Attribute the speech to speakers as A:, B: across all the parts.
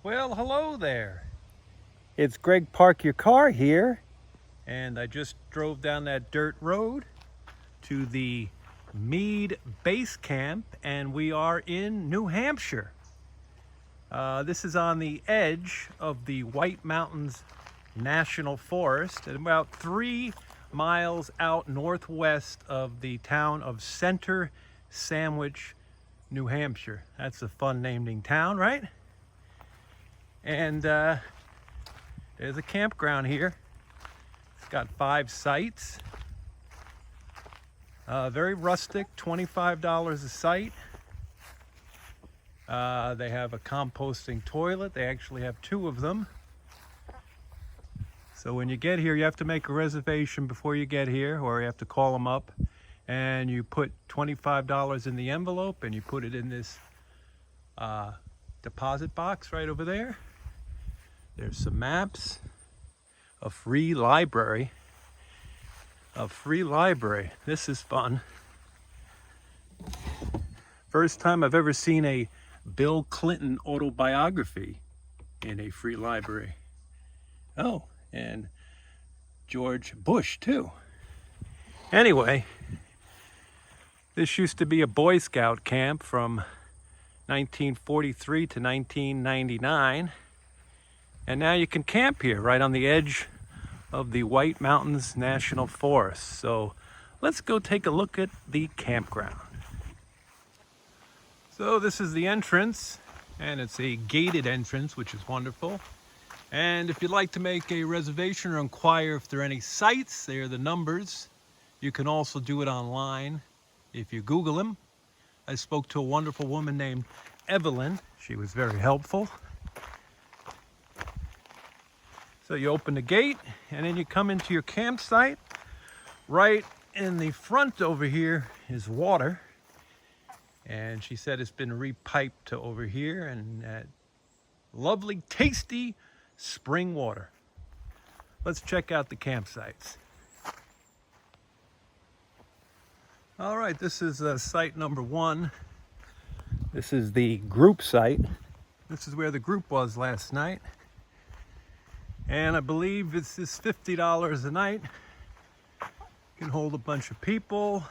A: Well, hello there. It's Greg Park Your Car here, and I just drove down that dirt road to the Mead Base Camp, and we are in New Hampshire. This is on the edge of the White Mountains National Forest, and about 3 miles out northwest of the town of Center Sandwich, New Hampshire. That's a fun naming town, right? And there's a campground here. It's got 5 sites. Very rustic, $25 a site. They have a composting toilet. They actually have 2 of them. So when you get here, you have to make a reservation before you get here, or you have to call them up. And you put $25 in the envelope, and you put it in this deposit box right over there. There's some maps, a free library. This is fun. First time I've ever seen a Bill Clinton autobiography in a free library. Oh, and George Bush too. Anyway, this used to be a Boy Scout camp from 1943 to 1999. And now you can camp here right on the edge of the White Mountains National Forest. So let's go take a look at the campground. So this is the entrance, and it's a gated entrance, which is wonderful. And if you'd like to make a reservation or inquire if there are any sites, there are the numbers. You can also do it online if you Google them. I spoke to a wonderful woman named Evelyn. She was very helpful. So you open the gate, and then you come into your campsite. Right in the front over here is water. And she said it's been repiped to over here, and lovely, tasty spring water. Let's check out the campsites. All right, this is site number 1. This is the group site. This is where the group was last night. And I believe this is $50 a night. Can hold a bunch of people.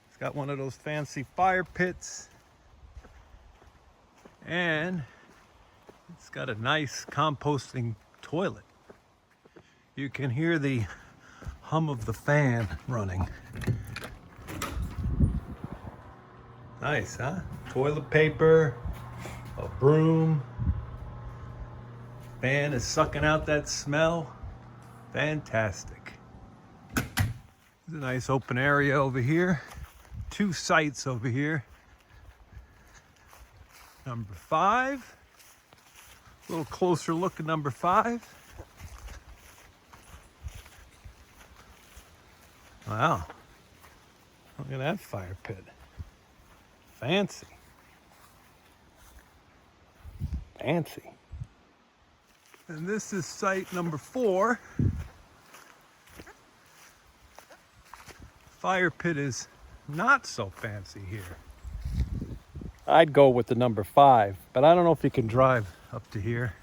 A: It's got one of those fancy fire pits. And it's got a nice composting toilet. You can hear the hum of the fan running. Nice, huh? Toilet paper, a broom. Fan is sucking out that smell. Fantastic. There's a nice open area over here. 2 sites over here. Number 5. A little closer look at number 5. Wow. Look at that fire pit. Fancy. And this is site number 4. Fire pit is not so fancy here. I'd go with the number 5, but I don't know if you can drive up to here.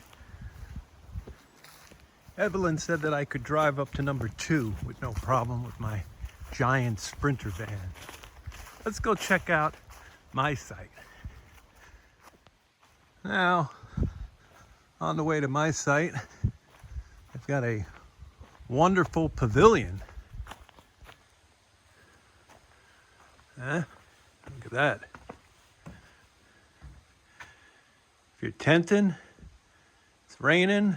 A: Evelyn said that I could drive up to number 2 with no problem with my giant Sprinter van. Let's go check out my site. Now, on the way to my site, I've got a wonderful pavilion. Huh? Look at that. If you're tenting, it's raining,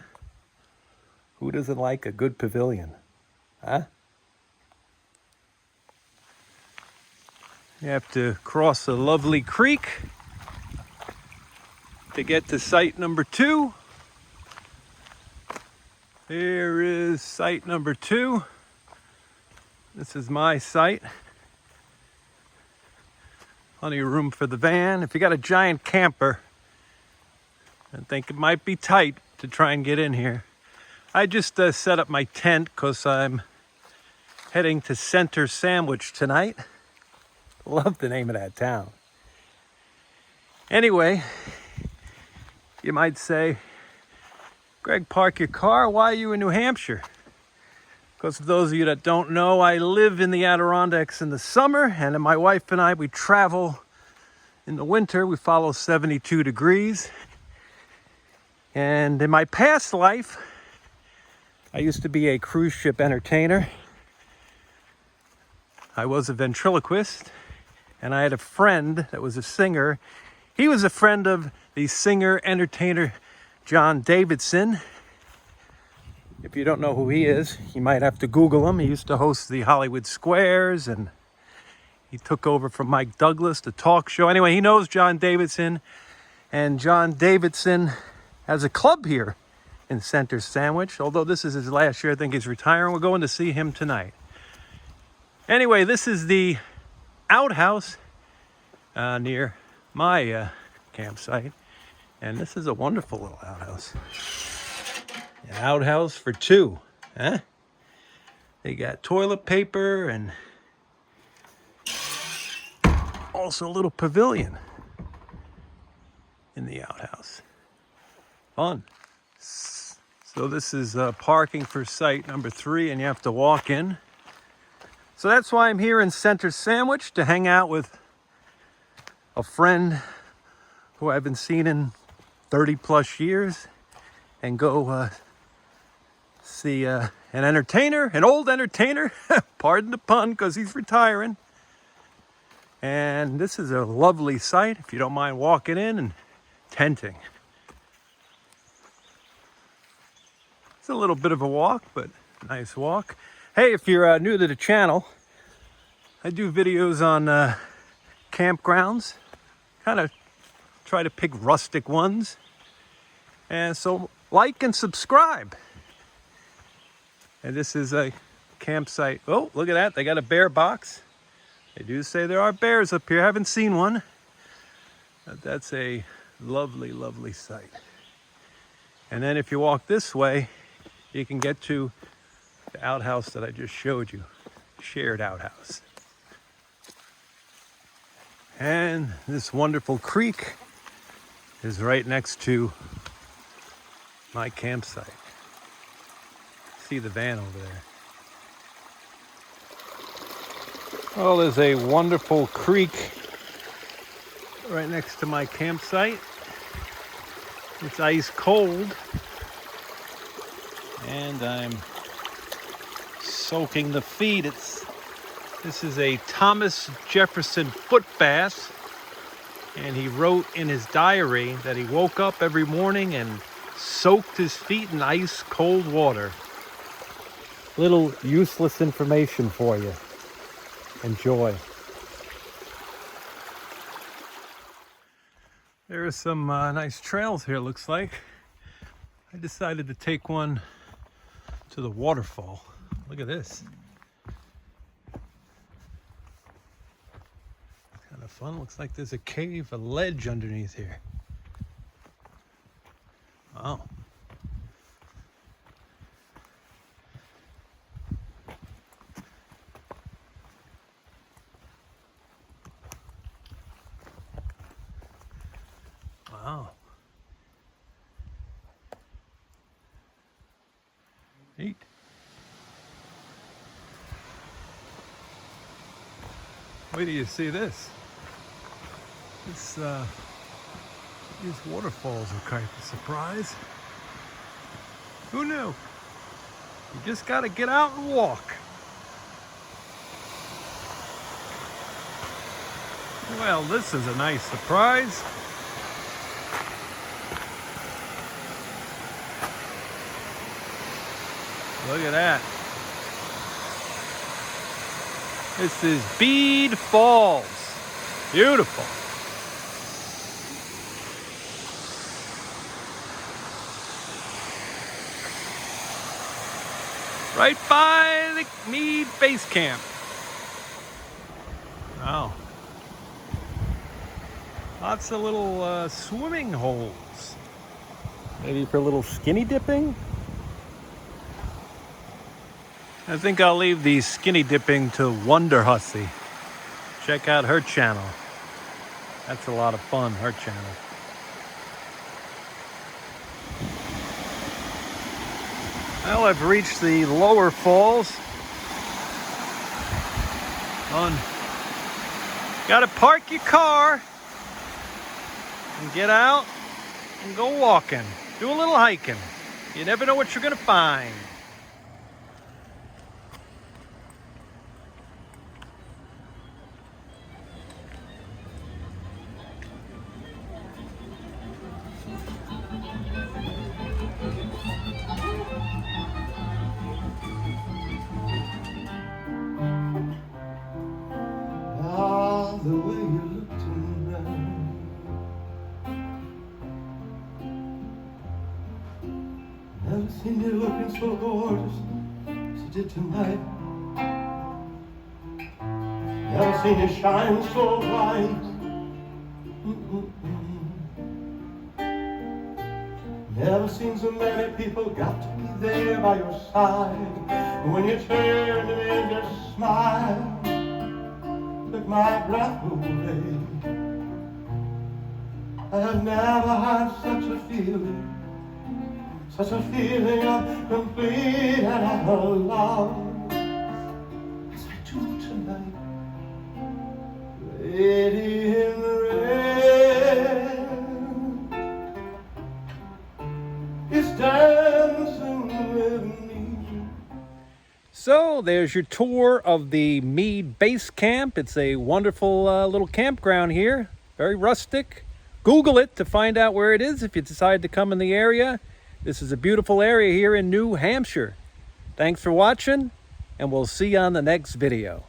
A: who doesn't like a good pavilion? Huh? You have to cross a lovely creek to get to site number 2. Here is site number 2. This is my site. Plenty of room for the van. If you got a giant camper and think it might be tight to try and get in here, I just set up my tent because I'm heading to Center Sandwich tonight. Love the name of that town. Anyway, you might say, Greg, park your car. Why are you in New Hampshire? Because for those of you that don't know, I live in the Adirondacks in the summer, and my wife and I, we travel in the winter. We follow 72 degrees. And in my past life, I used to be a cruise ship entertainer. I was a ventriloquist, and I had a friend that was a singer. He was a friend of the singer-entertainer John Davidson. If you don't know who he is, you might have to Google him. He used to host the Hollywood Squares, and he took over from Mike Douglas, the talk show. Anyway, he knows John Davidson, and John Davidson has a club here in Center Sandwich. Although this is his last year, I think he's retiring. We're going to see him tonight. Anyway, this is the outhouse near my campsite. And this is a wonderful little outhouse. An outhouse for two, huh? They got toilet paper and also a little pavilion in the outhouse. Fun. So this is parking for site number 3, and you have to walk in. So that's why I'm here in Center Sandwich, to hang out with a friend who I've been seeing in 30 plus years, and go see an entertainer, an old entertainer, pardon the pun, because he's retiring. And this is a lovely site, if you don't mind walking in and tenting. It's a little bit of a walk, but a nice walk. Hey, if you're new to the channel, I do videos on campgrounds. Kind of try to pick rustic ones. And so like and subscribe. And this is a campsite. Oh, look at that. They got a bear box. They do say there are bears up here. I haven't seen one. But that's a lovely, lovely site. And then if you walk this way, you can get to the outhouse that I just showed you. Shared outhouse. And this wonderful creek is right next to my campsite. See the van over there. Well, there's a wonderful creek right next to my campsite. It's ice cold, and I'm soaking the feet. This is a Thomas Jefferson foot bath, and he wrote in his diary that he woke up every morning and soaked his feet in ice cold water. Little useless information for you. Enjoy. There are some nice trails here, looks like. I decided to take one to the waterfall. Look at this. Kind of fun. Looks like there's a cave, a ledge underneath here. Wow. Wow. Neat. Wait till you see this. These waterfalls are quite a surprise. Who knew? You just gotta get out and walk. Well, this is a nice surprise. Look at that. This is Beede Falls. Beautiful. Right by the Mead Base Camp. Wow. Lots of little swimming holes. Maybe for a little skinny dipping. I think I'll leave the skinny dipping to Wonder Hussy. Check out her channel. That's a lot of fun, her channel. Well, I've reached the lower falls. Gotta park your car and get out and go walking. Do a little hiking. You never know what you're gonna find.
B: The way you look tonight, never seen you looking so gorgeous as you did tonight. Never seen you shine so bright. Never seen so many people got to be there by your side. When you turn to me and just smile, took my breath away. I have never had such a feeling of complete and utter love as I do tonight. Lady in the rain is dancing with me.
A: So there's your tour of the Mead Base Camp. It's a wonderful little campground here. Very rustic. Google it to find out where it is if you decide to come in the area. This is a beautiful area here in New Hampshire. Thanks for watching, and we'll see you on the next video.